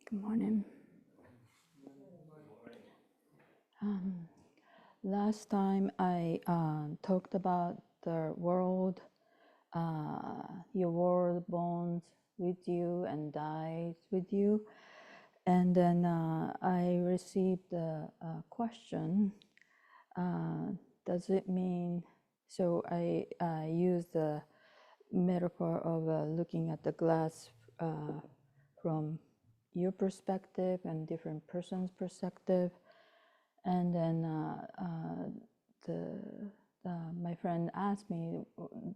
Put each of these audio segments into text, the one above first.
Good morning. Um, Last time I talked about the world, your world bonds with you and dies with you. And then I received a question, does it mean, so I used the metaphor of looking at the glass from your perspective and different person's perspective. And then my friend asked me,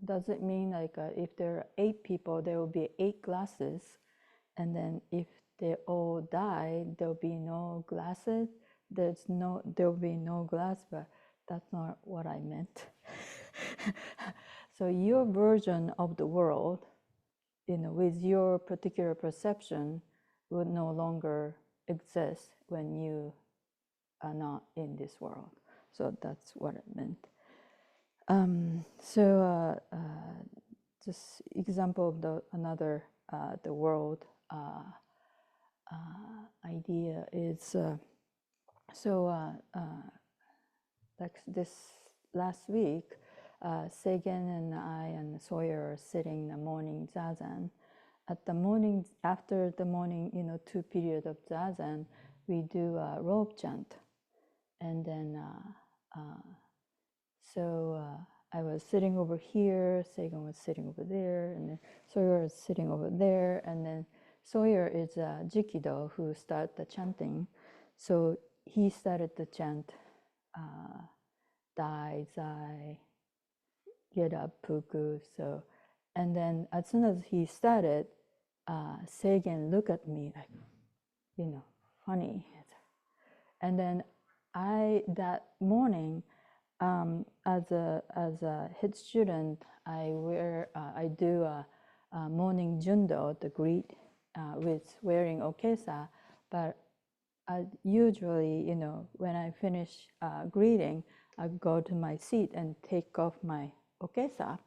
does it mean like if there are 8 people, there will be 8 glasses, and then if they all die, there will be no glasses? There will be no glass, but that's not what I meant. So your version of the world, with your particular perception, would no longer exist when you are not in this world. So that's what it meant. Just example of another the world idea is like this last week, Sagan and I and Sawyer are sitting in the morning zazen. At the morning, after the morning, 2 period of zazen, we do a robe chant. And then, I was sitting over here, Sagan was sitting over there, and then Sawyer was sitting over there, and then Sawyer is a Jikido who started the chanting. So he started the chant, Dai, Zai, get up, Puku. So, and then as soon as he started, Sagan looked at me like, funny. And then that morning, as a head student, I do a morning jundo, the greet, with wearing okesa. But usually, when I finish greeting, I go to my seat and take off my okesa,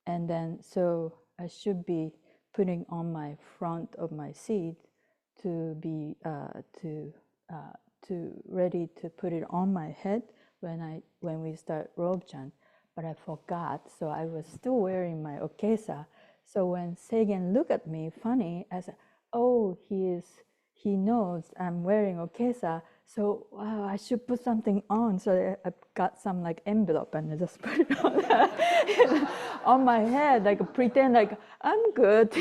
and then so I should be putting on my front of my seat to be ready to put it on my head when we start robe chant, but I forgot, so I was still wearing my okesa. So when Sagan looked at me funny, I said, "Oh, he knows I'm wearing okesa, so wow, I should put something on." So I got some like envelope and I just put it on, on my head, like pretend like I'm good.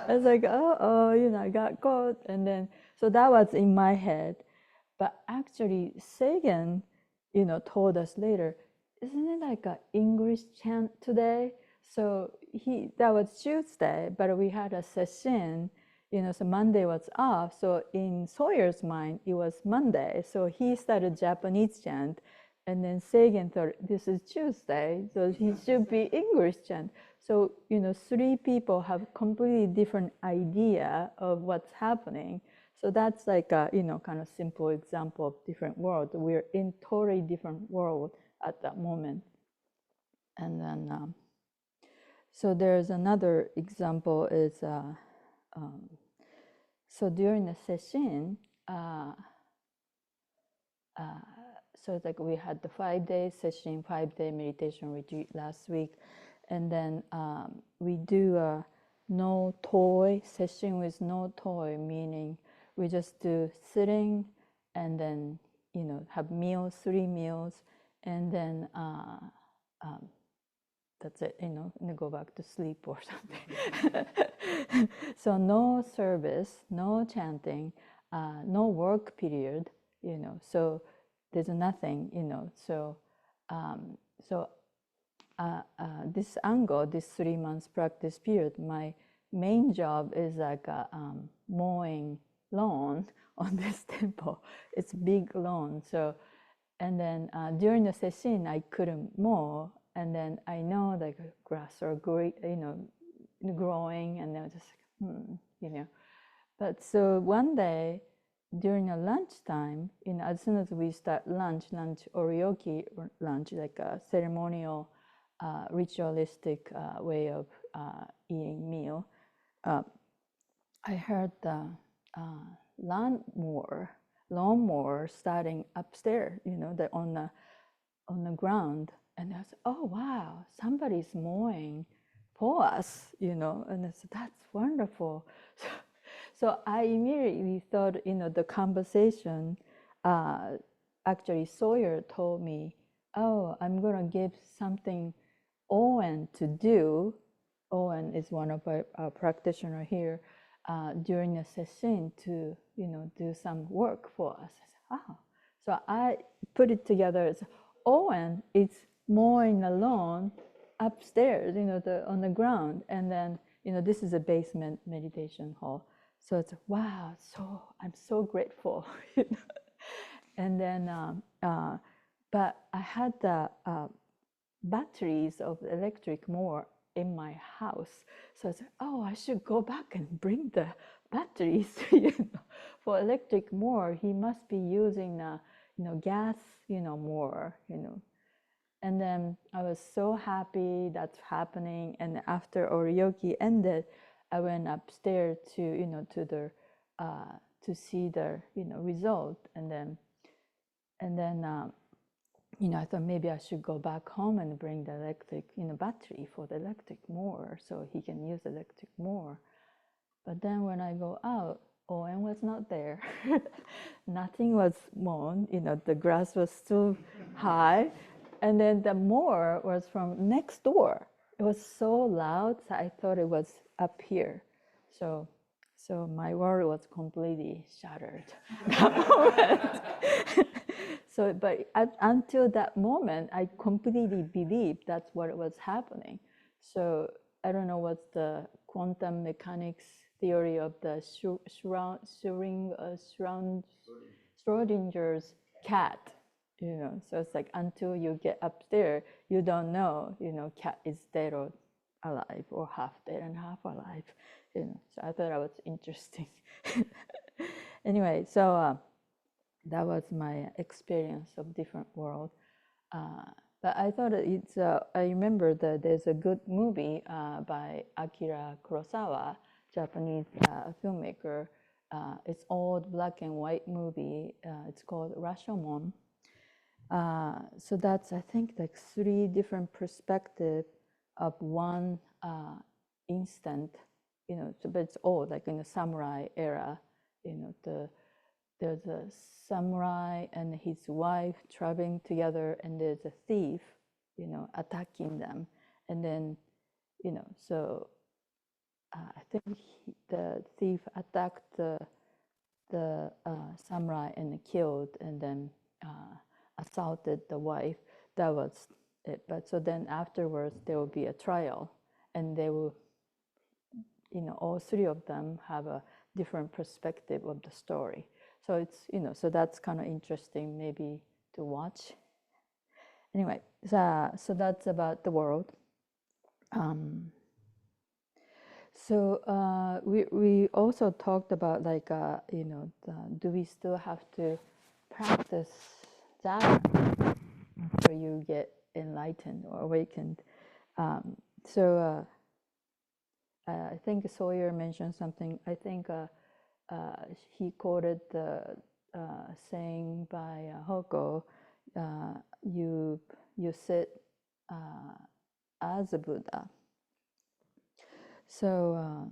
I was like, I got caught, and then so that was in my head. But actually, Sagan, told us later, isn't it like an English chant today? So that was Tuesday, but we had a session, so Monday was off. So in Sawyer's mind, it was Monday. So he started Japanese chant, and then Sagan thought this is Tuesday, so he should be English chant. So 3 people have completely different idea of what's happening. So that's like a kind of simple example of different world. We're in totally different world at that moment. And then so there's another example is so during the session, so it's like we had the 5-day session, 5-day meditation retreat last week, and then we do a no toy session with no toy, meaning we just do sitting and then have meals, 3 meals, and then that's it, and go back to sleep or something. So no service, no chanting, no work period, so there's nothing, so this angle, this 3 months practice period, my main job is like mowing lawn on this temple. It's big lawn, so, and then during the session I couldn't mow, and then I know like grass are great, growing, and I was just like, But so one day during a lunchtime, as soon as we start lunch oryoki lunch, like a ceremonial, ritualistic way of eating meal, I heard lawnmower starting upstairs, on the ground. And I said, oh, wow, somebody's mowing for us, and I said, that's wonderful. So I immediately thought, the conversation, actually Sawyer told me, oh, I'm going to give something Owen to do. Owen is one of our practitioners here, during the session to, do some work for us. I said, oh. So I put it together as Owen is mowing the lawn upstairs, on the ground. And then, this is a basement meditation hall. So it's, wow, so I'm so grateful. And then, but I had the batteries of electric mower in my house. So I said, oh, I should go back and bring the batteries. For electric mower, he must be using gas, mower, And then I was so happy that's happening. And after Oryoki ended, I went upstairs to, to the to see the result. And then I thought maybe I should go back home and bring the electric battery for the electric mower so he can use electric mower. But then when I go out, Owen was not there. Nothing was mown. The grass was still high. And then the mower was from next door. It was so loud, so I thought it was up here. So my world was completely shattered that moment. So, but until that moment, I completely believed that's what was happening. So I don't know what's the quantum mechanics theory of the Schrodinger's cat. So it's like until you get upstairs, you don't know, cat is dead or alive, or half dead and half alive. So I thought that was interesting. Anyway, so that was my experience of different world. But I thought it's. I remember that there's a good movie by Akira Kurosawa, Japanese filmmaker. It's old black and white movie. It's called Rashomon. So that's, I think, like 3 different perspectives of one instant, so, but it's all like in the samurai era, there's a samurai and his wife traveling together, and there's a thief, attacking them. And then, so I think the thief attacked the samurai and killed, and then assaulted the wife. That was it. But so then afterwards there will be a trial, and they will, all 3 of them have a different perspective of the story. So it's, so that's kind of interesting maybe to watch. Anyway, so that's about the world. So we also talked about like, do we still have to practice that after you get enlightened or awakened? So I think Sawyer mentioned something. I think he quoted the saying by Hoko, you sit as a Buddha. So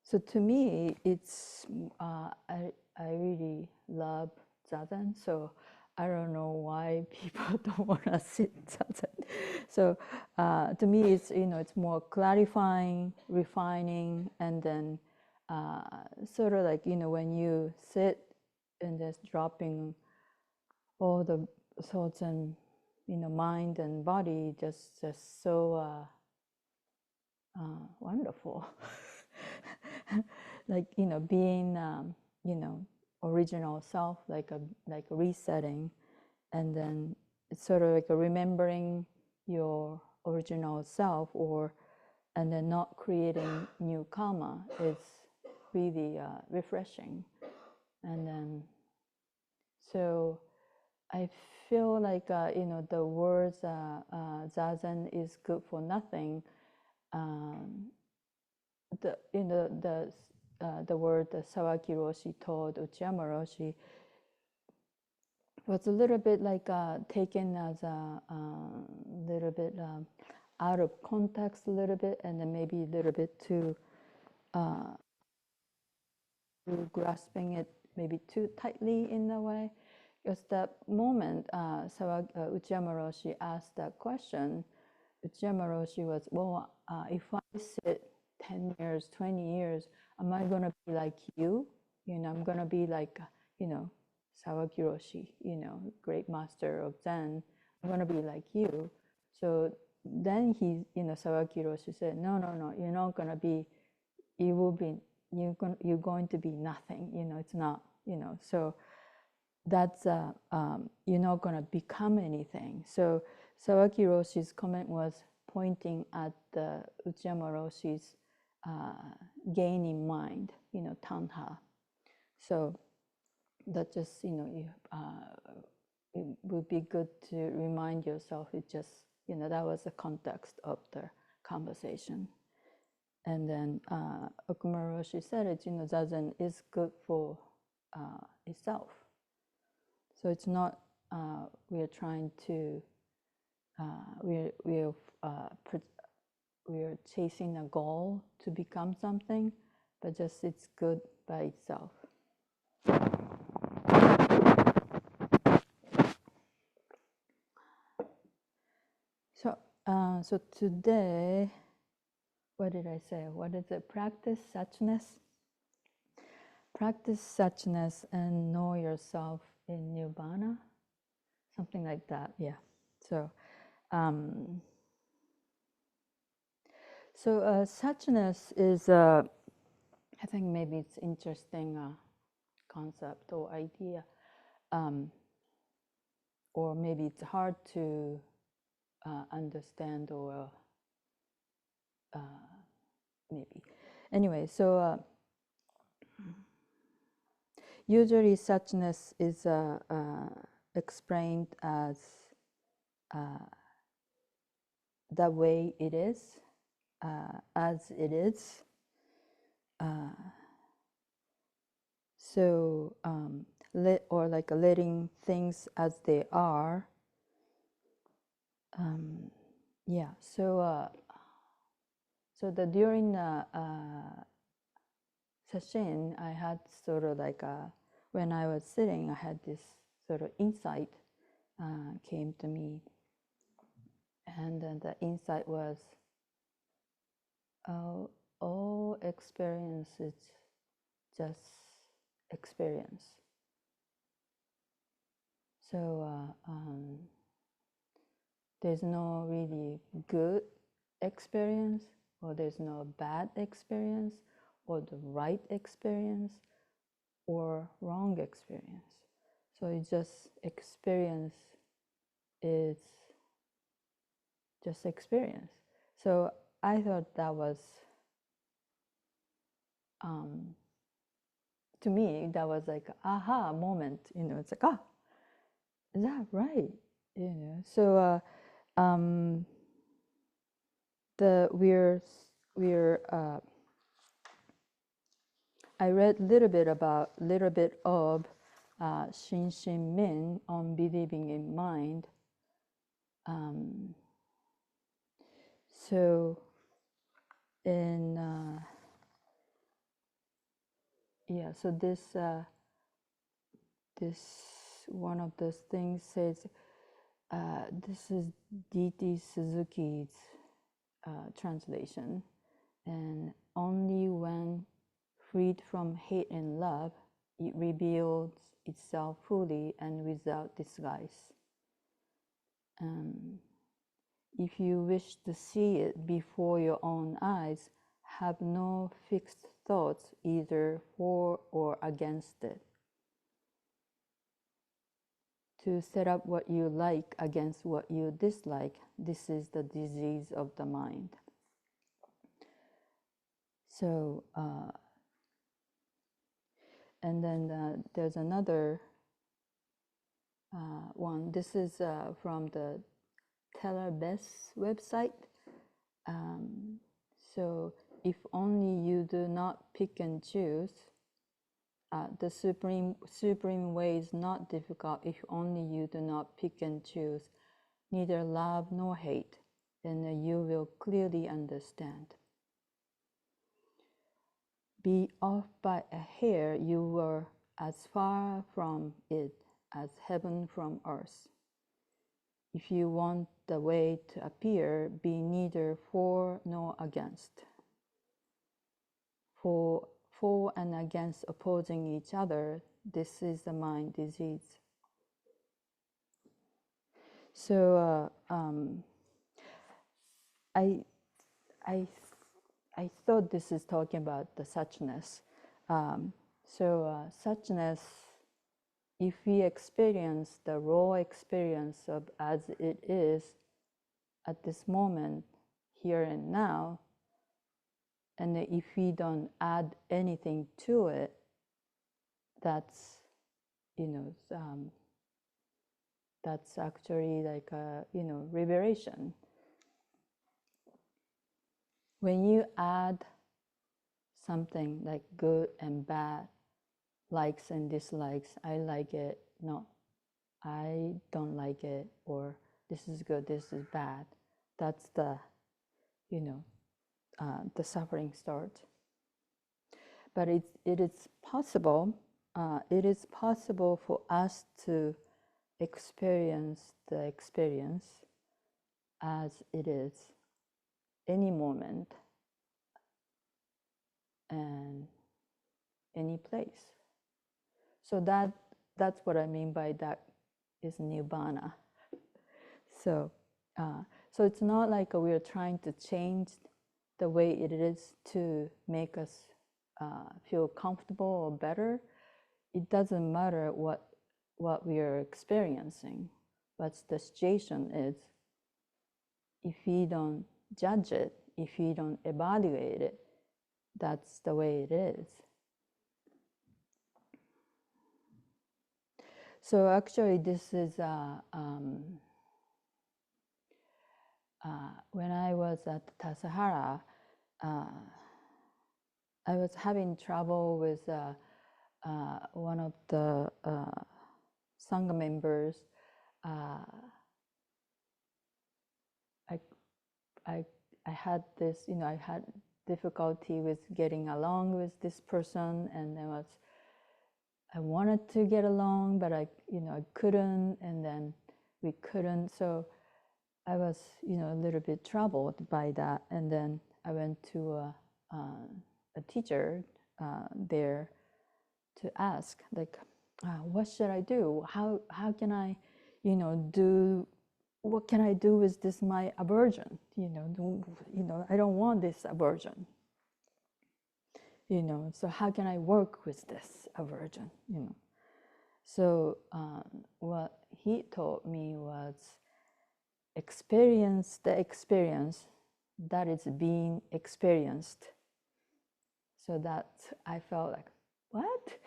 so to me, it's I really love zazen. So I don't know why people don't want to sit zazen. So to me, it's it's more clarifying, refining, and then sort of like when you sit and just dropping all the thoughts and mind and body, just so wonderful. Like being original self, like a resetting, and then it's sort of like a remembering your original self, and then not creating new karma is really refreshing. And then so I feel like the words zazen is good for nothing. the word that Sawaki Roshi told Uchiyama Roshi was a little bit like taken as a little bit out of context a little bit, and then maybe a little bit too grasping it maybe too tightly in a way. Because that moment Uchiyama Roshi asked that question, Uchiyama Roshi was, well, if I sit 10 years, 20 years, am I going to be like you? I'm going to be like, Sawaki Roshi, great master of Zen. I'm going to be like you. So then Sawaki Roshi said, no, you're not going to be, you're going to be nothing, it's not, so that's, you're not going to become anything. So Sawaki Roshi's comment was pointing at the Uchiyama Roshi's gaining mind, tanha. So that just, it would be good to remind yourself, it just, that was the context of the conversation. And then Okumura Roshi said it, Zazen is good for itself. So it's not, we are trying to, we are chasing a goal to become something, but just it's good by itself. So today, what did I say? What is it? Practice suchness. Practice suchness and know yourself in nirvana. Something like that, yeah. So, suchness is, I think maybe it's interesting concept or idea, or maybe it's hard to understand, or maybe. Anyway, so usually suchness is explained as the way it is, as it is. So, or like letting things as they are. Yeah. So, during the session, I had sort of like when I was sitting, I had this sort of insight came to me, and then the insight was, all experience is just experience. So there's no really good experience, or there's no bad experience, or the right experience, or wrong experience. So it's just experience is just experience. So I thought that was, to me, that was like an aha moment. It's like, is that right? So I read a little bit of Shin Min on believing in mind. So in so this one of those things says, this is D.T. Suzuki's translation, and only when freed from hate and love, it reveals itself fully and without disguise. If you wish to see it before your own eyes, have no fixed thoughts either for or against it. To set up what you like against what you dislike, this is the disease of the mind. So, and then there's another one. This is from the Teller Best website. So if only you do not pick and choose, the supreme way is not difficult if only you do not pick and choose, neither love nor hate, then you will clearly understand. Be off by a hair, you were as far from it as heaven from earth. If you want the way to appear, be neither for nor against. For and against opposing each other, this is the mind disease. So I thought this is talking about the suchness. Suchness, if we experience the raw experience of as it is at this moment, here and now, and if we don't add anything to it, that's, that's actually like a, liberation. When you add something like good and bad, likes and dislikes, I like it, no, I don't like it, or this is good, this is bad, that's the, the suffering starts. But it is possible for us to experience the experience as it is, any moment and any place. So that's what I mean by that is nirvana. So it's not like we are trying to change the way it is to make us feel comfortable or better. It doesn't matter what we are experiencing. What the situation is, if we don't judge it, if we don't evaluate it, that's the way it is. So actually this is, when I was at Tassajara, I was having trouble with one of the Sangha members. I had this, I had difficulty with getting along with this person, and I wanted to get along, but I couldn't, and then we couldn't. So I was, a little bit troubled by that, and then I went to a teacher there to ask, like, what should I do? How can I, do? What can I do with this my aversion? I don't want this aversion. So how can I work with this aversion? So what he taught me was experience the experience that is being experienced. So that I felt like, what?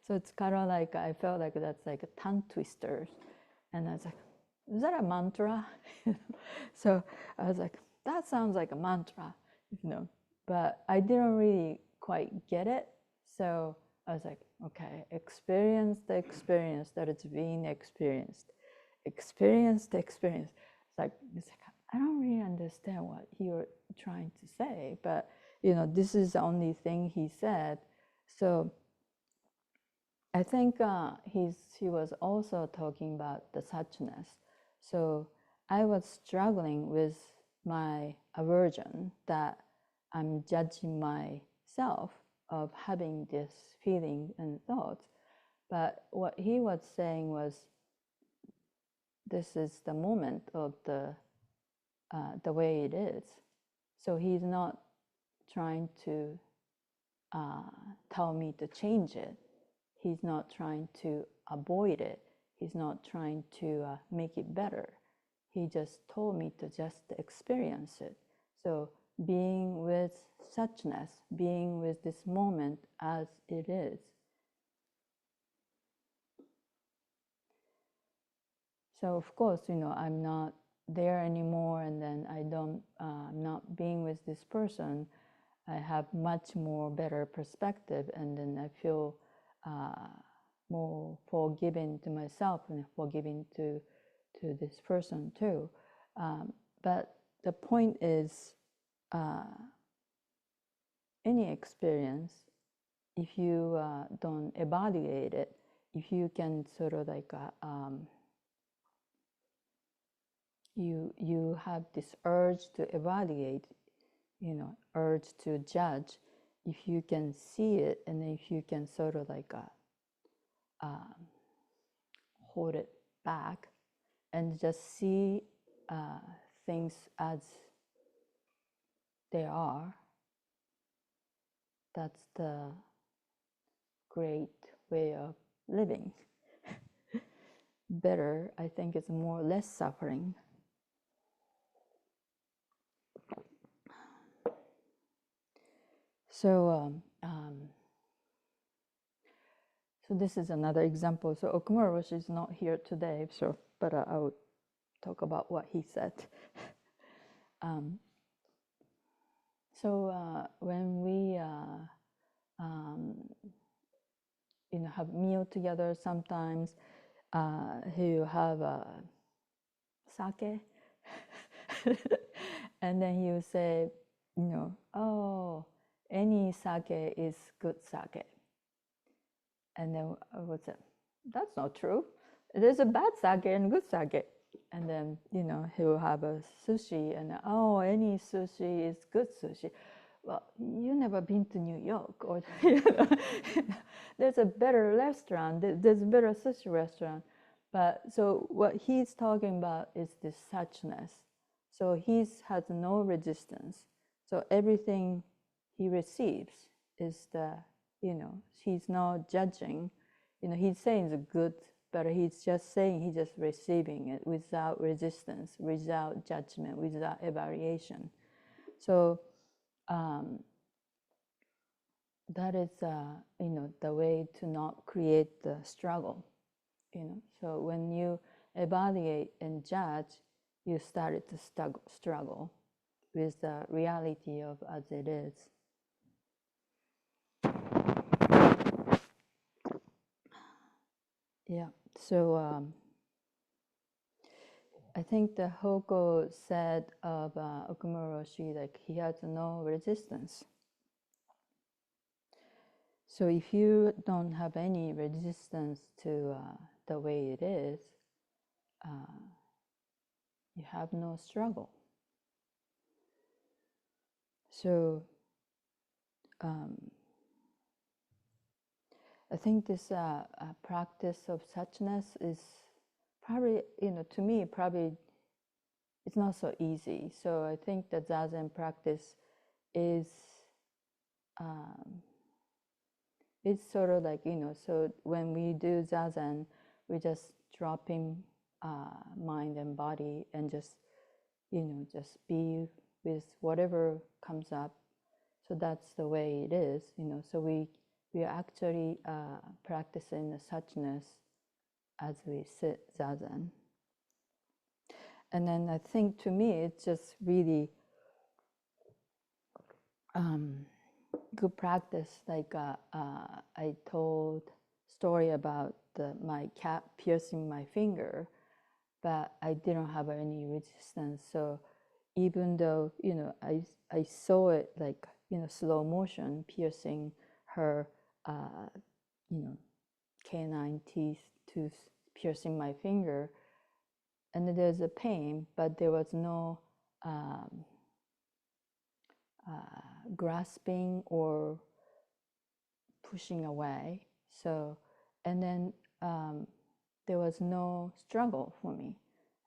So it's kind of like, I felt like that's like a tongue twister. And I was like, is that a mantra? So I was like, that sounds like a mantra, but I didn't really quite get it. So I was like, okay, experience the experience that it's being experienced. Experience the experience. It's like I don't really understand what you're trying to say, but this is the only thing he said. So I think he was also talking about the suchness. So I was struggling with my aversion that I'm judging myself of having this feeling and thoughts. But what he was saying was, this is the moment of the way it is. So he's not trying to tell me to change it. He's not trying to avoid it. He's not trying to make it better. He just told me to just experience it. So being with suchness, being with this moment as it is. So of course, I'm not there anymore, and then I'm not being with this person. I have much more better perspective, and then I feel more forgiving to myself and forgiving to this person too. But the point is, any experience, if you don't evaluate it, if you can sort of like you have this urge to evaluate, urge to judge, if you can see it, and if you can sort of like hold it back and just see things as they are, that's the great way of living. Better, I think, is more less suffering. So so this is another example. So Okumura Roshi is not here today, so but I will talk about what he said. So when we have meal together, sometimes he will have sake, and then he will say, oh, any sake is good sake. And then I would say, that's not true. There's a bad sake and good sake. And then, he will have a sushi, and oh, any sushi is good sushi. Well, you never been to New York, or there's a better restaurant, there's a better sushi restaurant. But so what he's talking about is this suchness. So he has no resistance. So everything he receives is he's not judging. He's saying it's good, but he's just saying, he's just receiving it without resistance, without judgment, without evaluation. So that is, the way to not create the struggle. So when you evaluate and judge, you started to struggle with the reality of as it is. Yeah. So I think the Hoko said of Okumura Roshi, like he has no resistance. So if you don't have any resistance to the way it is, you have no struggle. So I think this practice of suchness is probably, to me, probably it's not so easy. So I think the Zazen practice is it's sort of like, so when we do Zazen, we just dropping mind and body and just, just be with whatever comes up. So that's the way it is, So we are actually practicing the suchness as we sit Zazen. And then I think to me, it's just really good practice. Like I told story about my cat piercing my finger, but I didn't have any resistance. So even though, I saw it like, slow motion piercing her, canine tooth piercing my finger, and then there's a pain, but there was no grasping or pushing away. So, and then there was no struggle for me.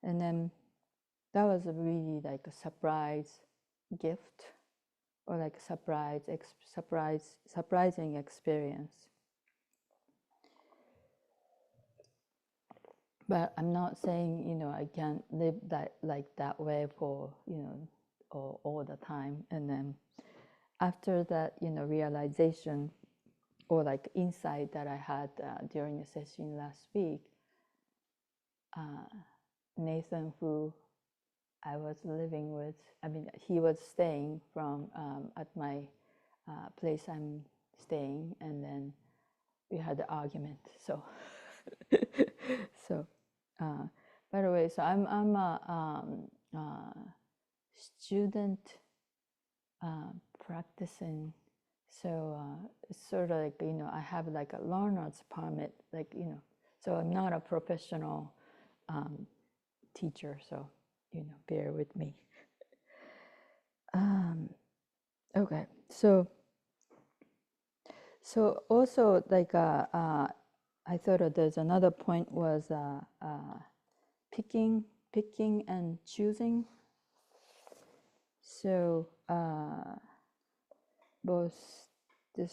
And then that was really like a surprise gift, or like a surprising experience. But I'm not saying, I can't live that way for, all the time. And then after that, realization or like insight that I had during the session last week, Nathan, who I was living with, he was staying at my place I'm staying, and then we had an argument. So, so by the way, so I'm a student practicing. So it's sort of like, I have like a learner's permit, like, so I'm not a professional teacher, so, bear with me. Okay, so also like I thought that there's another point was picking and choosing. So both this,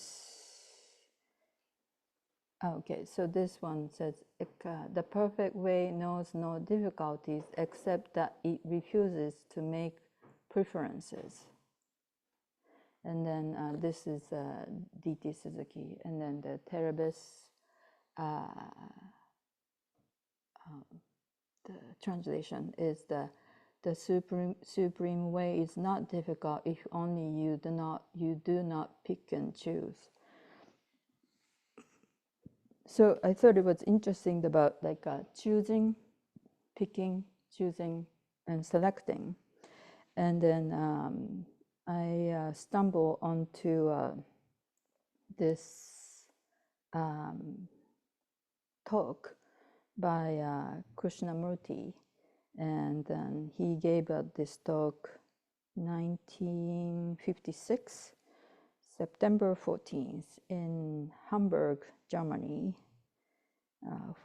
okay, so this one says, the perfect way knows no difficulties except that it refuses to make preferences. And then this is D.T. Suzuki. And then the Terabis, the translation is the supreme way is not difficult if only you do not pick and choose. So I thought it was interesting about like choosing, picking, choosing, and selecting. And then I stumbled onto this talk by Krishnamurti, and then he gave this talk 1956, September 14th in Hamburg, Germany,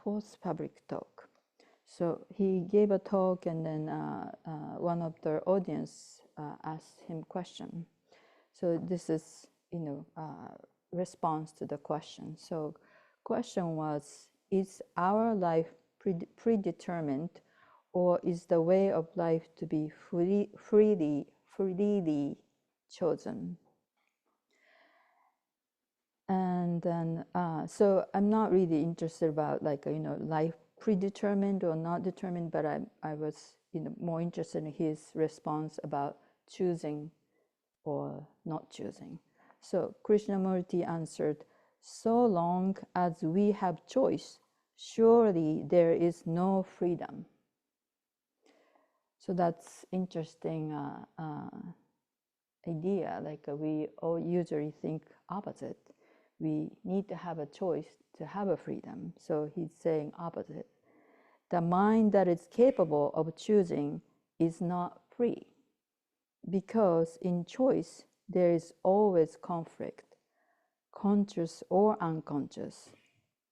fourth public talk. So he gave a talk, and then one of the audience asked him question. So this is, response to the question. So question was, is our life predetermined, or is the way of life to be freely chosen? And then, so I'm not really interested about like, life predetermined or not determined, but I was, more interested in his response about choosing or not choosing. So Krishnamurti answered, so long as we have choice, surely there is no freedom. So that's interesting idea. Like we all usually think opposite. We need to have a choice to have a freedom. So he's saying opposite. The mind that is capable of choosing is not free, because in choice there is always conflict, conscious or unconscious,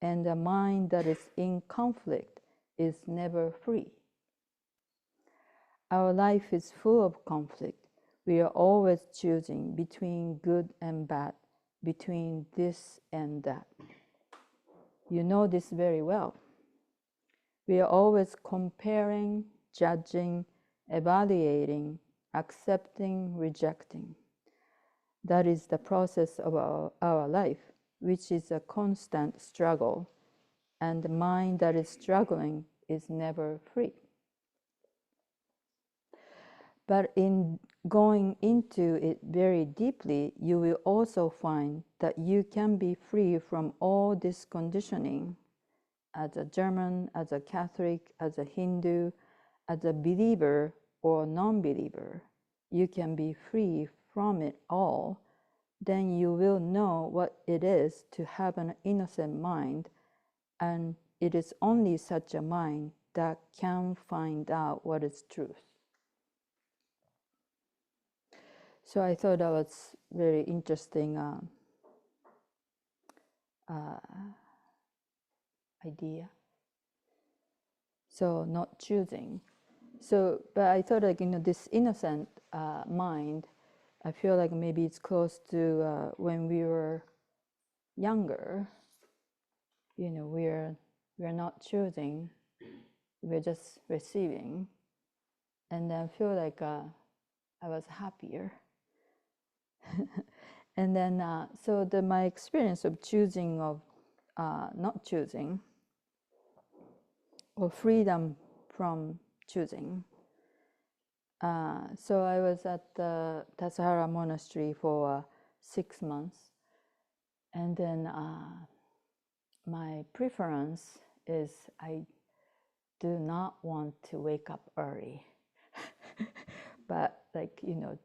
and the mind that is in conflict is never free. Our life is full of conflict. We are always choosing between good and bad, between this and that. You know this very well. We are always comparing, judging, evaluating, accepting, rejecting. That is the process of our life, which is a constant struggle, and the mind that is struggling is never free. But in going into it very deeply, you will also find that you can be free from all this conditioning. As a German, as a Catholic, as a Hindu, as a believer or non-believer, you can be free from it all. Then you will know what it is to have an innocent mind, and it is only such a mind that can find out what is truth. So I thought that was very interesting idea. So not choosing. So, but I thought like, this innocent mind, I feel like maybe it's close to when we were younger. We're not choosing, we're just receiving. And I feel like I was happier. And then, so my experience of choosing, of not choosing, or freedom from choosing. So I was at the Tassajara Monastery for 6 months. And then my preference is I do not want to wake up early. But like, you know,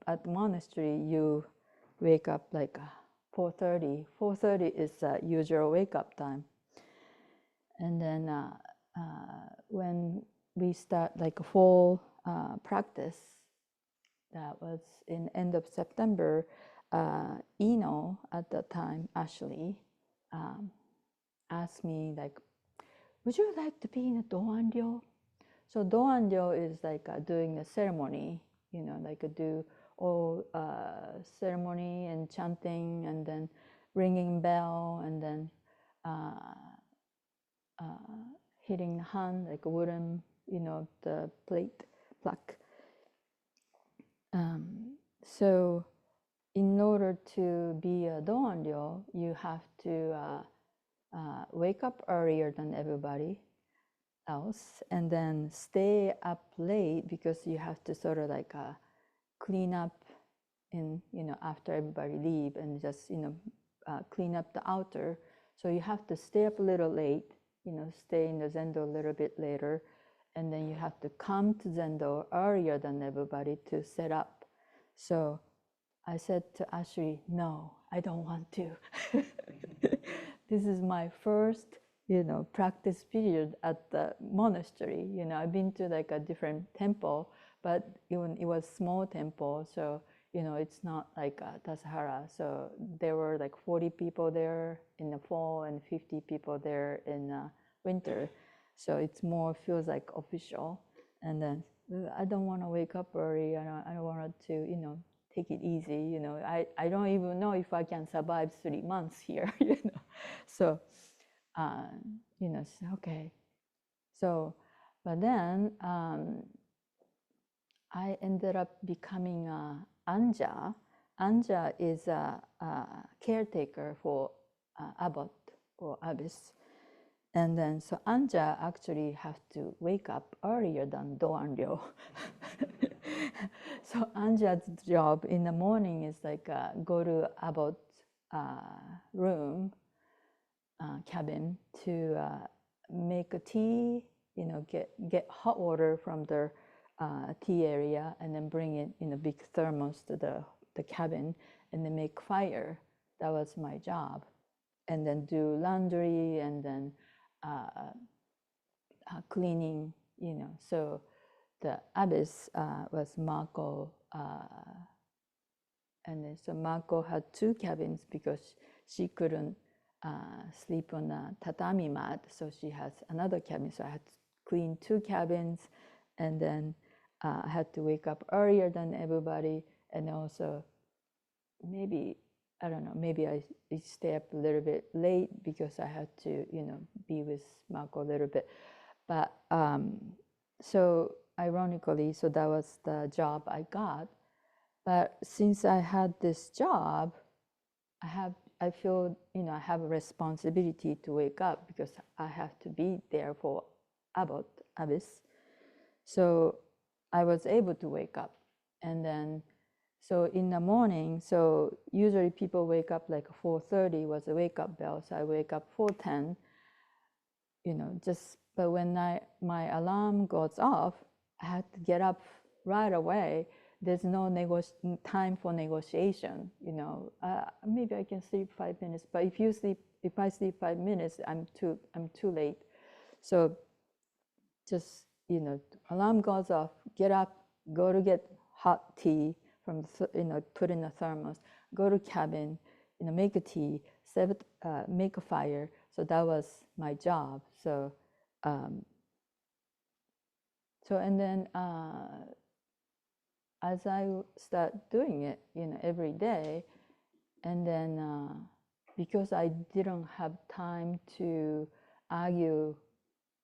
at the monastery, you wake up like 4:30. 4:30 is the usual wake up time. And then when we start like a full practice, that was in end of September, Eno at that time, Ashley, asked me like, would you like to be in a doanryo? So doanryo is like doing a ceremony, you know, like do all ceremony and chanting and then ringing bell and then hitting the hand like a wooden, you know, the plate, plaque. So in order to be a doanryo, you have to wake up earlier than everybody else and then stay up late because you have to sort of like clean up in, you know, after everybody leave and just, you know, clean up the altar. So you have to stay up a little late, you know, stay in the zendo a little bit later, and then you have to come to zendo earlier than everybody to set up. So I said to Ashley, no, I don't want to. This is my first, you know, practice period at the monastery. You know, I've been to like a different temple, but even it was small temple, so you know, it's not like Tasahara. So there were like 40 people there in the fall and 50 people there in winter. So it's more feels like official. And then I don't want to wake up early. I don't want to, you know, take it easy. You know, I don't even know if I can survive 3 months here. You know, so you know, okay. So, but then I ended up becoming Anja. Anja is a caretaker for abbot or abbess. And then, so Anja actually have to wake up earlier than doanryo. So Anja's job in the morning is like go to abbot's room, cabin to make a tea, you know, get hot water from the tea area and then bring it in a big thermos to the cabin and then make fire. That was my job. And then do laundry and then cleaning, you know. So the abbess was Mako, and then so Mako had 2 cabins because she couldn't sleep on a tatami mat, so she has another cabin. So I had to clean 2 cabins, and then I had to wake up earlier than everybody, and also maybe, I don't know, maybe I stay up a little bit late because I had to, you know, be with Mako a little bit. But so ironically, so that was the job I got. But since I had this job, I feel, you know, I have a responsibility to wake up because I have to be there for abbot, abbess. So I was able to wake up. And then, so in the morning, so usually people wake up like 4:30 was a wake up bell. So I wake up 4:10, you know, just, but when my alarm goes off, I had to get up right away. There's no time for negotiation, you know. Maybe I can sleep 5 minutes, but if I sleep 5 minutes, I'm too late. So just, you know, alarm goes off, get up, go to get hot tea from you know, put in a thermos, go to cabin, you know, make a tea, make a fire. So that was my job. So and then as I start doing it, you know, every day, and then because I didn't have time to argue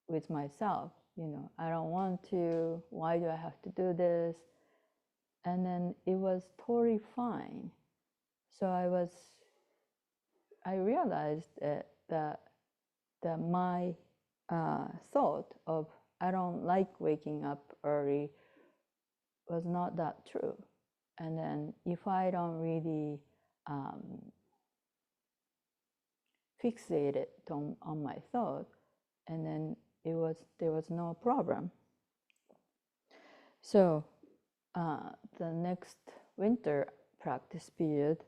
with myself, you know, I don't want to, why do I have to do this? And then it was totally fine. So I realized that my thought of I don't like waking up early was not that true. And then if I don't really fixated on my thought, and then there was no problem. So the next winter practice period,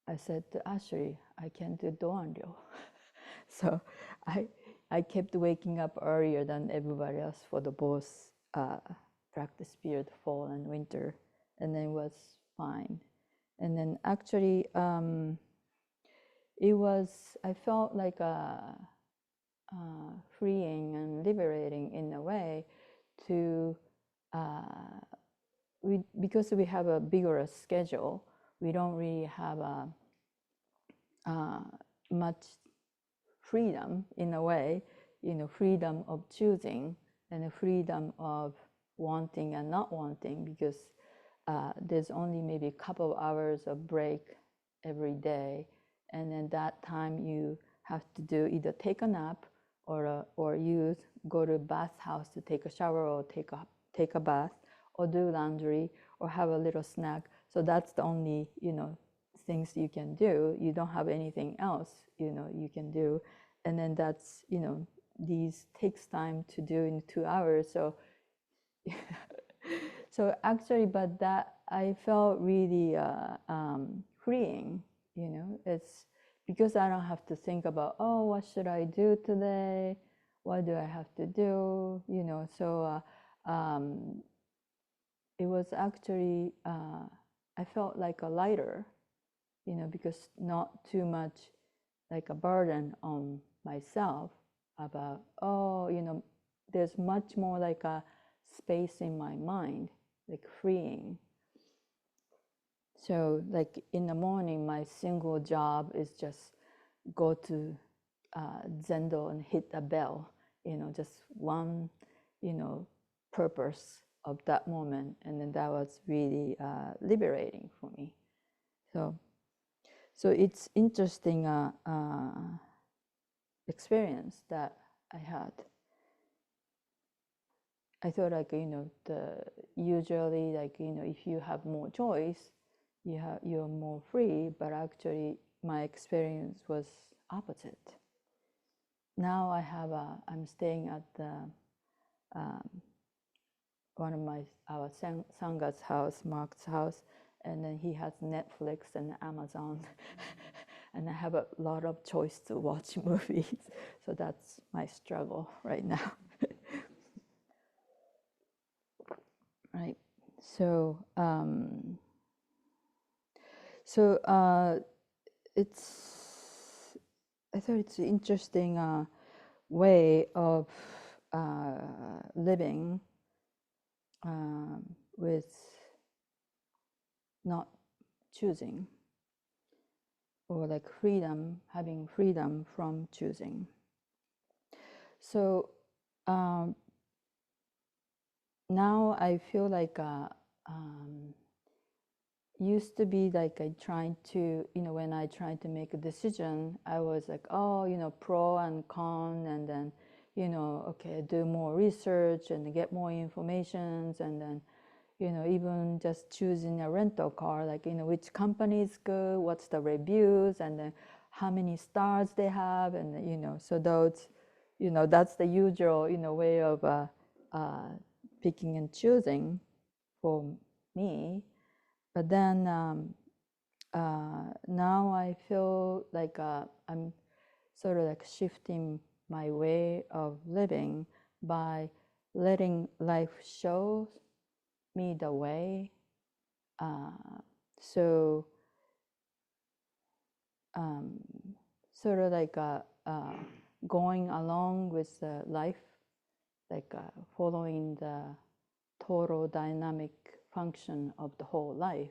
I said to Ashley, I can't do doanryo. So I kept waking up earlier than everybody else for the both practice period, fall and winter, and then it was fine. And then actually, I felt like freeing and liberating in a way to, because we have a vigorous schedule, we don't really have much freedom in a way, freedom of choosing and the freedom of wanting and not wanting, because there's only maybe a couple of hours of break every day, and then that time you have to do either take a nap or go to a bathhouse to take a shower or take a bath or do laundry or have a little snack. So that's the only things you can do. You don't have anything else you can do, and then that's these takes time to do in 2 hours. So so actually, but that I felt really freeing. It's because I don't have to think about, oh, what should I do today? What do I have to do? So it was actually I felt like a lighter, because not too much like a burden on myself about, oh, there's much more like a space in my mind, like freeing. So like in the morning, my single job is just go to Zendo and hit a bell, just one, purpose of that moment. And then that was really liberating for me. So it's interesting experience that I had. I thought like, usually like, if you have more choice, you're more free, but actually my experience was opposite. Now I'm staying at one of our Sanga's house, Mark's house, and then he has Netflix and Amazon, and I have a lot of choice to watch movies. So that's my struggle right now. Right. So I thought it's an interesting way of living with not choosing, or like having freedom from choosing. So now I feel like used to be like I tried to, when I tried to make a decision, I was like, oh, pro and con, and then, okay, do more research and get more information, and then, even just choosing a rental car, like, which company is good, what's the reviews, and then how many stars they have, and, so those, that's the usual, way of picking and choosing for me. But then now I feel like I'm sort of like shifting my way of living by letting life show me the way. So sort of like going along with life, like following the total dynamic function of the whole life.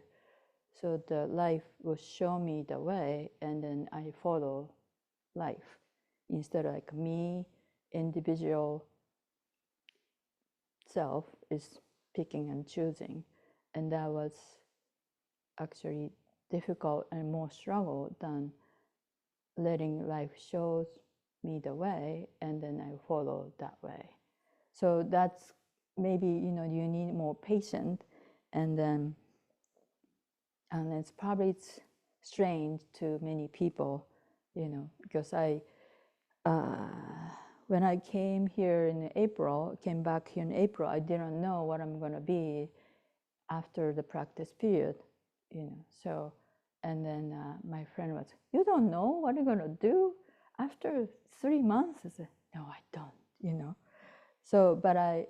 So the life will show me the way, and then I follow life, instead of like me, individual self, is picking and choosing. And that was actually difficult and more struggle than letting life show me the way, and then I follow that way. So that's maybe, you need more patience, and then, and it's probably strange to many people, because when I came here in April, came back here in April, I didn't know what I'm going to be after the practice period, So, and then my friend was, "You don't know what you're going to do after 3 months?" I said, "No, I don't," So, but I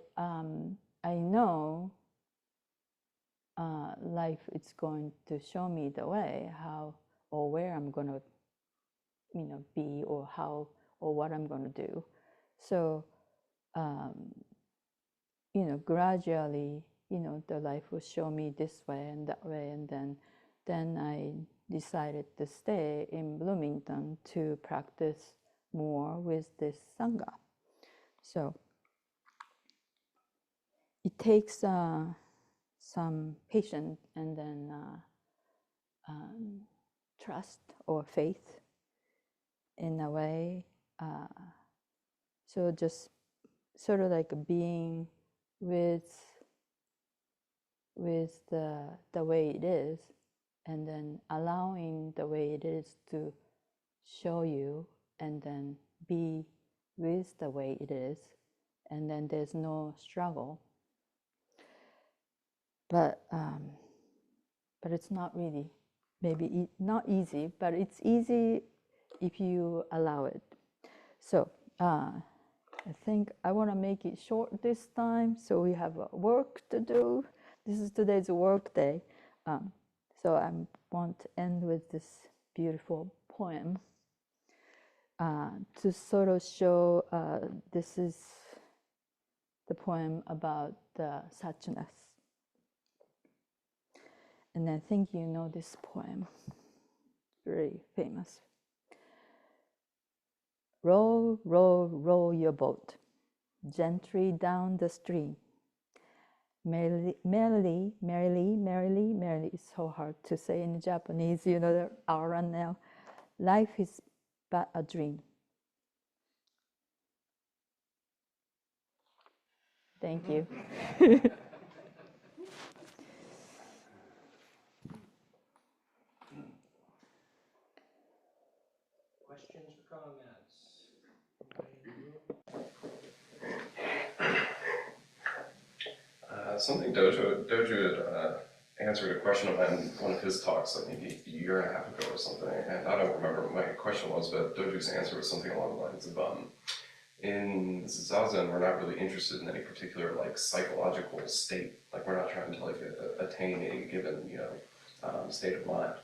know life is going to show me the way, how or where I'm going to, be, or how or what I'm going to do. So, gradually, the life will show me this way and that way, and then I decided to stay in Bloomington to practice more with this Sangha. So it takes some patience and then trust or faith in a way. So just sort of like being with the way it is, and then allowing the way it is to show you, and then be with the way it is, and then there's no struggle. But it's not really, maybe not easy, but it's easy if you allow it. So I think I want to make it short this time, so we have work to do. This is today's work day. So I want to end with this beautiful poem to sort of show this is the poem about the Suchness. And I think you know this poem, very famous. Row, row, row your boat gently down the stream. Merrily, merrily, merrily, merrily, merrily. It's so hard to say in Japanese, I'll run now. Life is but a dream. Thank you. Questions or comments? Something Doju had answered a question of mine in one of his talks, I think a year and a half ago or something, and I don't remember what my question was, but Doju's answer was something along the lines of, in Zazen, we're not really interested in any particular psychological state. We're not trying to attain a given state of mind.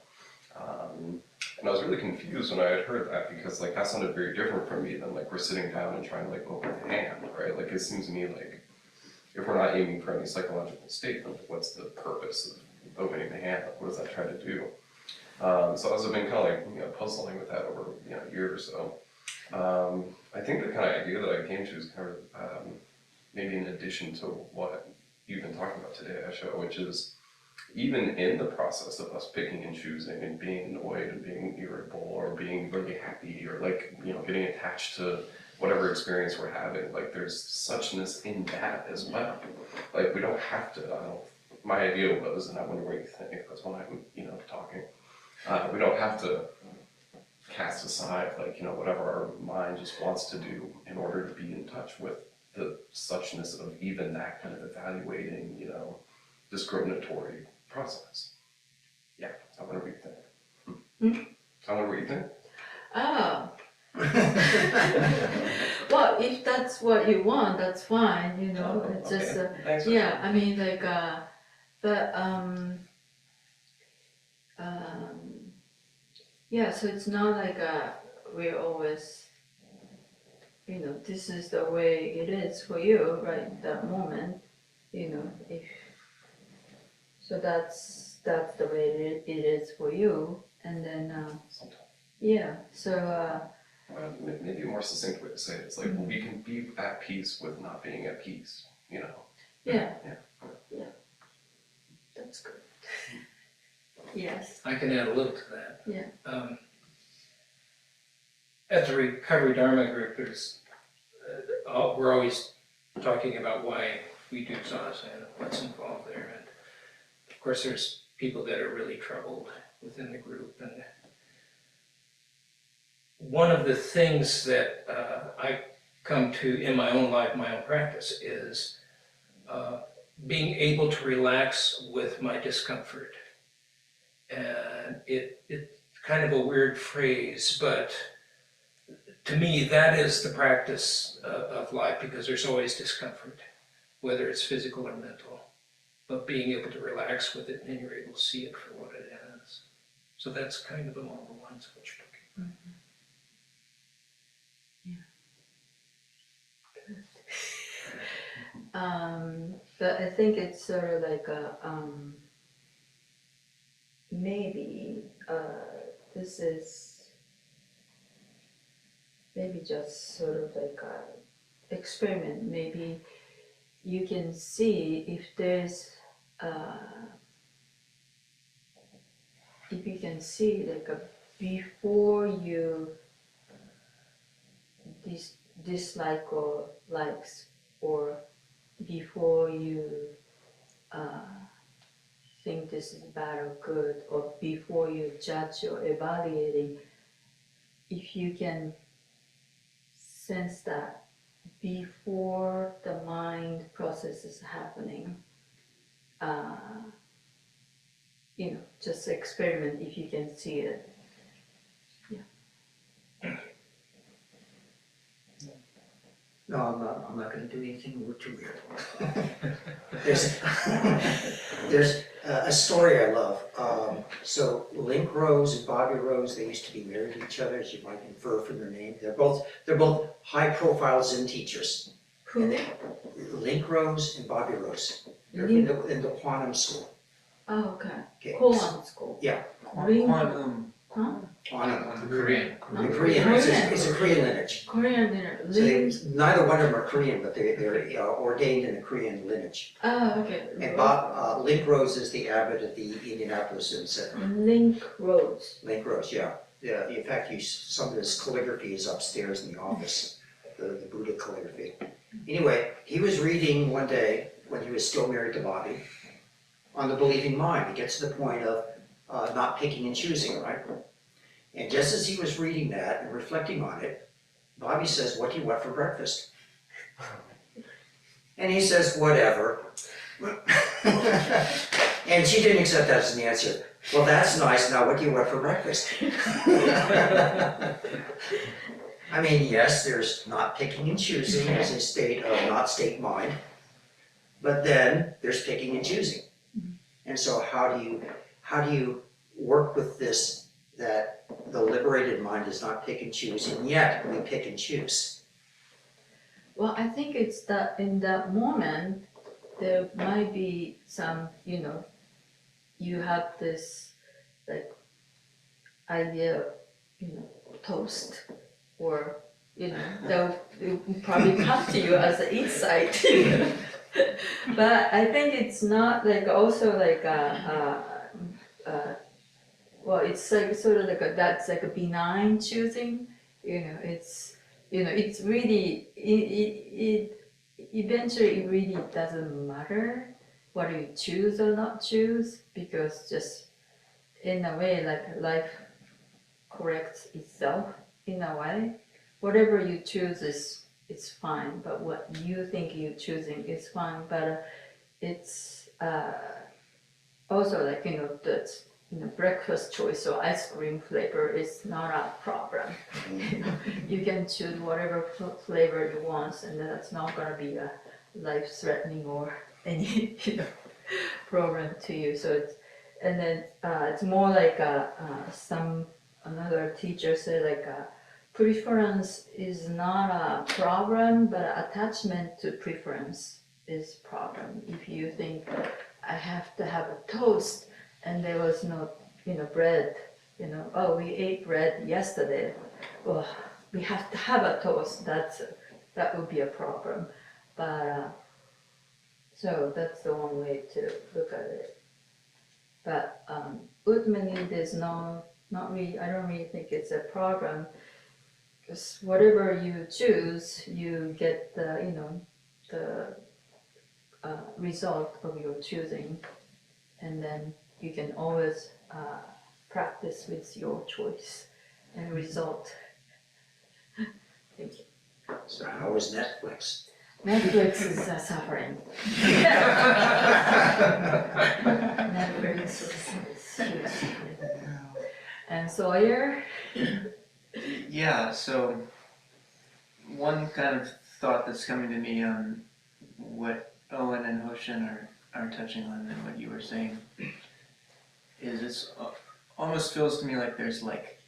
And I was really confused when I had heard that, because that sounded very different from me than we're sitting down and trying to open the hand, right? It seems to me if we're not aiming for any psychological state, then what's the purpose of opening the hand? What does that try to do? So I've been kind of puzzling with that over a year or so. I think the kind of idea that I came to is kind of maybe in addition to what you've been talking about today, Esho, which is even in the process of us picking and choosing and being annoyed and being irritable or being really happy or getting attached to whatever experience we're having, there's suchness in that as well. We don't have to, my idea was, and I wonder what you think, that's when I'm, talking, we don't have to cast aside, whatever our mind just wants to do in order to be in touch with the suchness of even that kind of evaluating, discriminatory process. Yeah, I wonder what you think. I wonder what you think. Oh. Well, if that's what you want, that's fine, it's okay. just, Thanks, yeah, I mean, but, yeah, so it's not we're always, this is the way it is for you, right, that moment, if, so that's the way it is for you, and then, Sometimes. yeah, so, Well, maybe a more succinct way to say it is we can be at peace with not being at peace, Yeah. Yeah. That's good. Yes. I can add a little to that. Yeah. At the Recovery Dharma group, we're always talking about why we do zazen and what's involved there. And of course, there's people that are really troubled within the group. And one of the things that I come to in my own life, my own practice, is being able to relax with my discomfort. And it's kind of a weird phrase, but to me, that is the practice of life, because there's always discomfort, whether it's physical or mental. But being able to relax with it, and then you're able to see it for what it is. So that's kind of along the lines of what you're talking about. But I think it's sort of like a maybe this is maybe just sort of like a experiment. Maybe you can see if there's if you can see like a before you dislike or likes, or before you think this is bad or good, or before you judge or evaluating, if you can sense that before the mind process is happening, just experiment if you can see it. No, I'm not going to do anything too weird. There's a story I love. So Link Rose and Bobby Rose, they used to be married to each other, as you might infer from their name. They're both high-profile Zen teachers. Who? Link Rose and Bobby Rose. They're Link- in the quantum school. Oh, okay. Okay. Koan school. Yeah. Ring- Quantum. Huh? Quantum. Korean. The Korean. It's a Korean lineage. Korean dinner. So neither one of them are Korean, but they're ordained in the Korean lineage. Oh, okay. And Link Rose is the abbot at the Indianapolis Zen Center. Link Rose. Link Rose, yeah. Yeah. In fact, some of his calligraphy is upstairs in the office, the Buddha calligraphy. Anyway, he was reading one day when he was still married to Bobby on the believing mind. He gets to the point of not picking and choosing, right? And just as he was reading that and reflecting on it, Bobby says, "What do you want for breakfast?" And he says, "Whatever." And she didn't accept that as an answer. "Well, that's nice. Now what do you want for breakfast?" I mean, yes, there's not picking and choosing as a state of not state mind, but then there's picking and choosing. And so how do you work with this, that the liberated mind does not pick and choose, and yet we pick and choose? Well, I think it's that in that moment, there might be some, you have this like idea, toast, or, they'll probably come to you as an insight. But I think it's not like also like well, it's like sort of like that's like a benign choosing. It's it's really it eventually it really doesn't matter whether you choose or not choose, because just in a way like life corrects itself in a way. Whatever you choose it's fine, but what you think you're choosing is fine. But it's also like that's breakfast choice or ice cream flavor is not a problem. You can choose whatever flavor you want, and that's not gonna be a life-threatening or any problem to you. So it's more like another teacher said like preference is not a problem, but attachment to preference is problem. If you think I have to have a toast and there was no bread, oh, we ate bread yesterday, well, we have to have a toast, that would be a problem. But so that's the one way to look at it. But ultimately there's I don't really think it's a problem, because whatever you choose, you get the result of your choosing, and then you can always practice with your choice and result. Thank you. So how was Netflix? Netflix is suffering. Netflix is suffering. And Sawyer? Yeah, so one kind of thought that's coming to me on what Owen and Hoshin are touching on and what you were saying is it's almost feels to me like there's like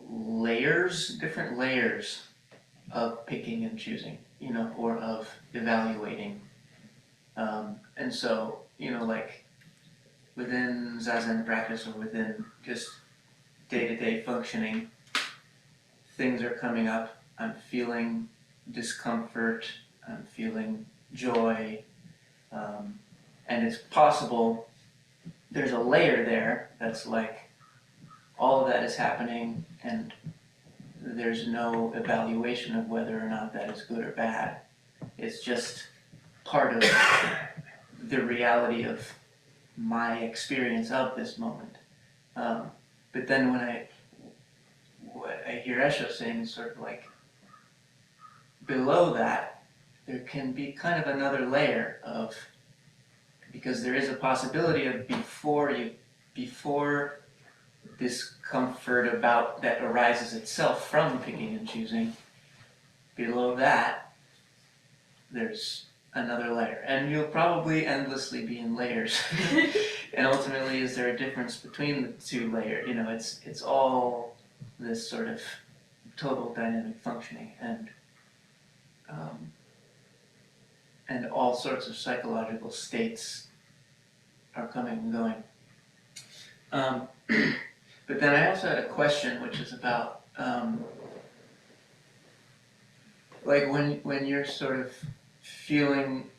layers, different layers of picking and choosing, you know, or of evaluating. And so, you know, like within Zazen practice or within just day-to-day functioning, things are coming up. I'm feeling discomfort, I'm feeling joy, and it's possible there's a layer there that's like all of that is happening and there's no evaluation of whether or not that is good or bad. It's just part of the reality of my experience of this moment. But then what I hear Esho saying is sort of like below that, there can be kind of another layer of, because there is a possibility of before discomfort about that arises itself from picking and choosing, below that, there's another layer. And you'll probably endlessly be in layers. And ultimately, is there a difference between the two layers? You know, it's all this sort of total dynamic functioning and all sorts of psychological states are coming and going. But then I also had a question, which is about like when you're sort of feeling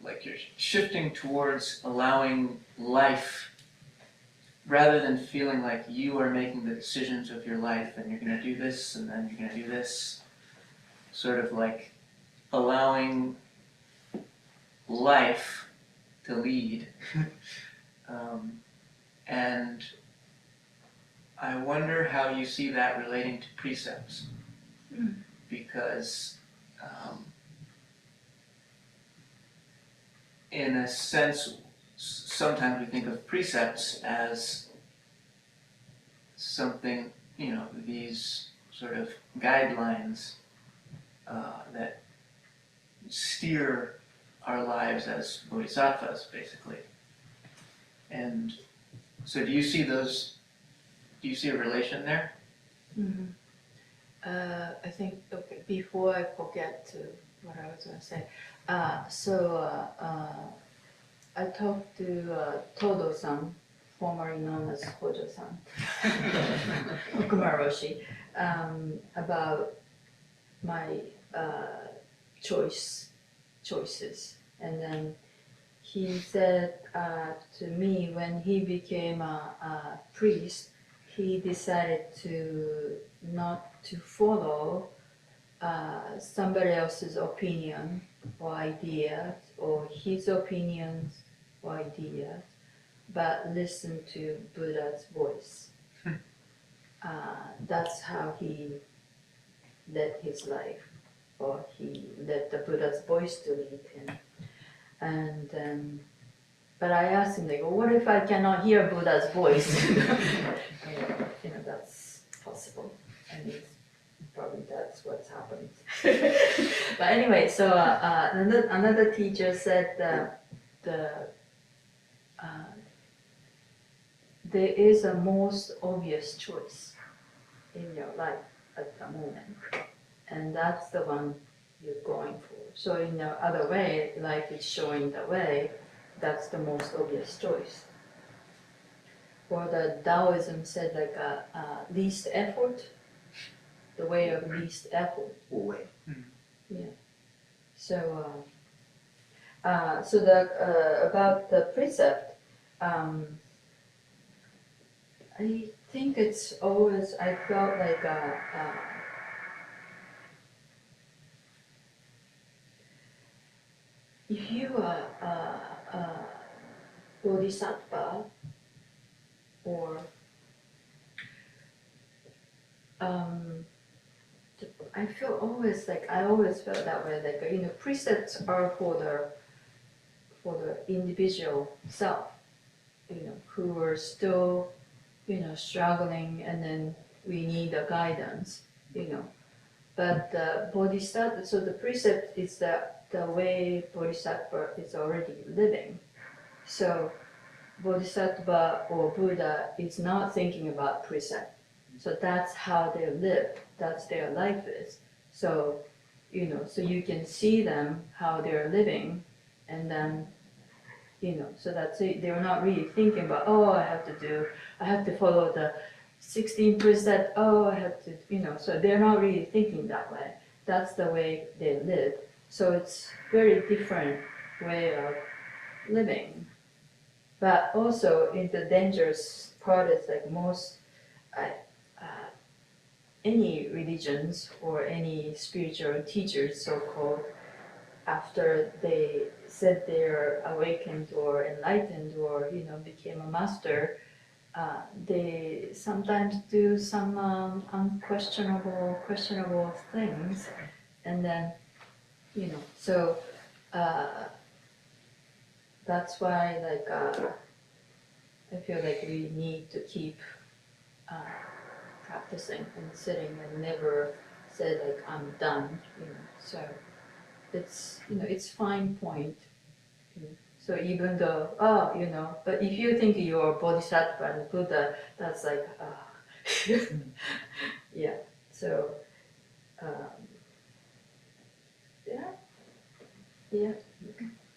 like you're shifting towards allowing life, rather than feeling like you are making the decisions of your life and you're going to do this and then you're going to do this, sort of like allowing life to lead. And I wonder how you see that relating to precepts, because in a sense, sometimes we think of precepts as something, you know, these sort of guidelines that steer our lives as bodhisattvas, basically. And so do you see a relation there? Mm-hmm. I think, okay, before I forget to what I was going to say, I talked to Todo-san, formerly known as Hojo-san, Okumaroshi, about my choices. And then he said to me, when he became a priest, he decided to not to follow somebody else's opinion or ideas, or his opinions or ideas, but listen to Buddha's voice. That's how he led his life, or he let the Buddha's voice to lead him. And but I asked him, like, well, what if I cannot hear Buddha's voice? You know, that's possible. And probably that's what's happening. But anyway, so another teacher said that there is a most obvious choice in your life at the moment, and that's the one you're going for. So in the other way, life is showing the way, that's the most obvious choice. Or the Taoism said like least effort, the way of least effort. Way. Yeah. So, so about the precept, I think it's always, I felt like if you are a bodhisattva, or I feel always like I always felt that way. Like precepts are for the individual self, who are still struggling, and then we need a guidance. But the bodhisattva, so the precept is the way bodhisattva is already living. So bodhisattva or Buddha is not thinking about precept. So that's how they live, that's their life is. So, so you can see them, how they're living, and then, so that's it. They're not really thinking about, oh, I have to follow the 16 precept, oh, I have to, so they're not really thinking that way. That's the way they live. So it's very different way of living. But also, in the dangerous part is like any religions or any spiritual teachers, so-called, after they said they're awakened or enlightened or became a master, they sometimes do some questionable things, and then so that's why I feel like we need to keep practicing and sitting and never say like I'm done. So it's fine point. So even though but if you think you're bodhisattva and Buddha, that's like yeah. So yeah.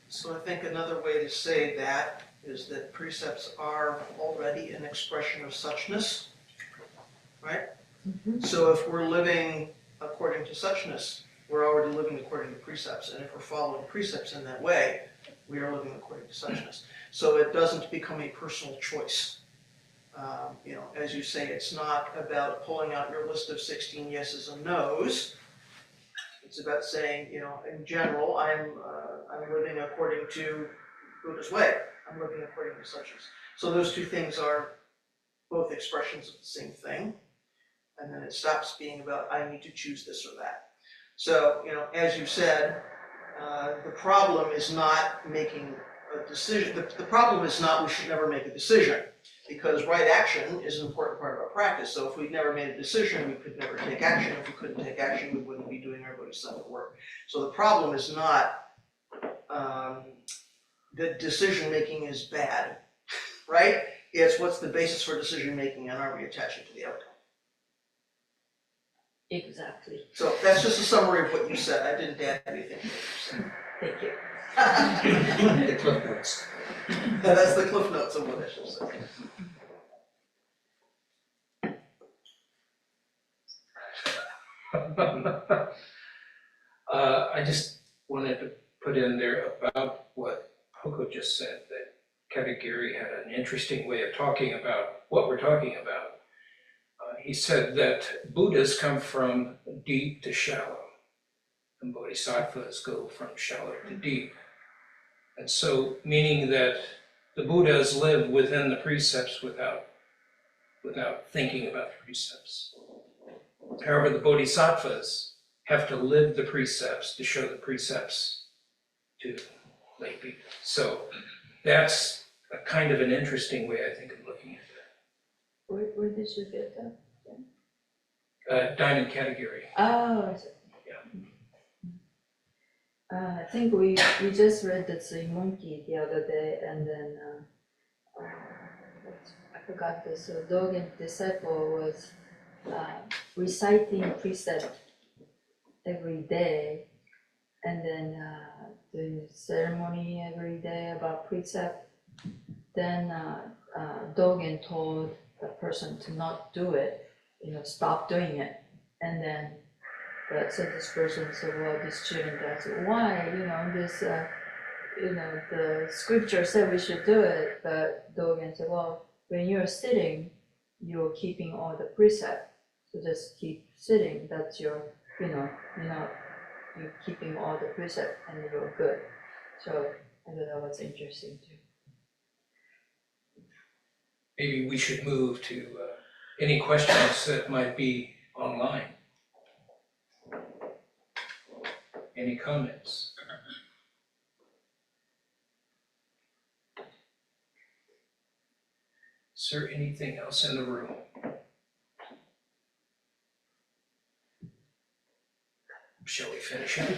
So I think another way to say that is that precepts are already an expression of suchness, right? Mm-hmm. So if we're living according to suchness, we're already living according to precepts. And if we're following precepts in that way, we are living according to suchness. So it doesn't become a personal choice. As you say, it's not about pulling out your list of 16 yeses and nos. It's about saying, in general, I'm living according to Buddha's way. I'm living according to suchness. So those two things are both expressions of the same thing. And then it stops being about, I need to choose this or that. So, as you said, the problem is not making a decision. The problem is not we should never make a decision, because right action is an important part of our practice. So if we'd never made a decision, we could never take action. If we couldn't take action, we wouldn't be doing our bodhisattva work. So the problem is not that decision making is bad, right? It's what's the basis for decision making, and are we attaching to the outcome? Exactly. So that's just a summary of what you said. I didn't add anything to what you said. Thank you. The cliff notes. That's the cliff notes of what Esho said. I just wanted to put in there about what Hoko just said, that Katagiri had an interesting way of talking about what we're talking about. He said that Buddhas come from deep to shallow, and bodhisattvas go from shallow to deep. And so, meaning that the Buddhas live within the precepts without thinking about the precepts. However, the bodhisattvas have to live the precepts to show the precepts to lay people. So that's a kind of an interesting way, I think, of looking at Where did you get that? that. Diamond category. Oh, I see. I think we just read the Three Monkey the other day, and then I forgot this. So Dogen's disciple was reciting precept every day, and then doing ceremony every day about precept. Then Dogen told the person to not do it, stop doing it, and then. But so this person said, well, this student asked, why, this, the scripture said we should do it, but Dogen said, well, when you're sitting, you're keeping all the precept, so just keep sitting, that's your, you're keeping all the precept and you're good. So I thought that was interesting too. maybe we should move to any questions that might be online. Any comments? Is there anything else in the room? Shall we finish up?